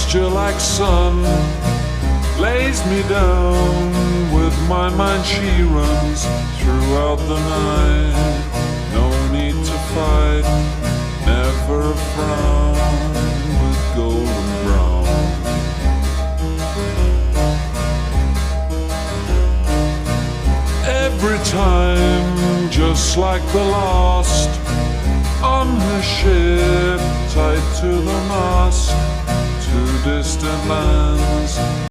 Pasture like sun lays me down. With my mind she runs throughout the night. No need to fight, never a frown, with golden brown. Every time, just like the last, on her ship, tied to the mast, to distant lands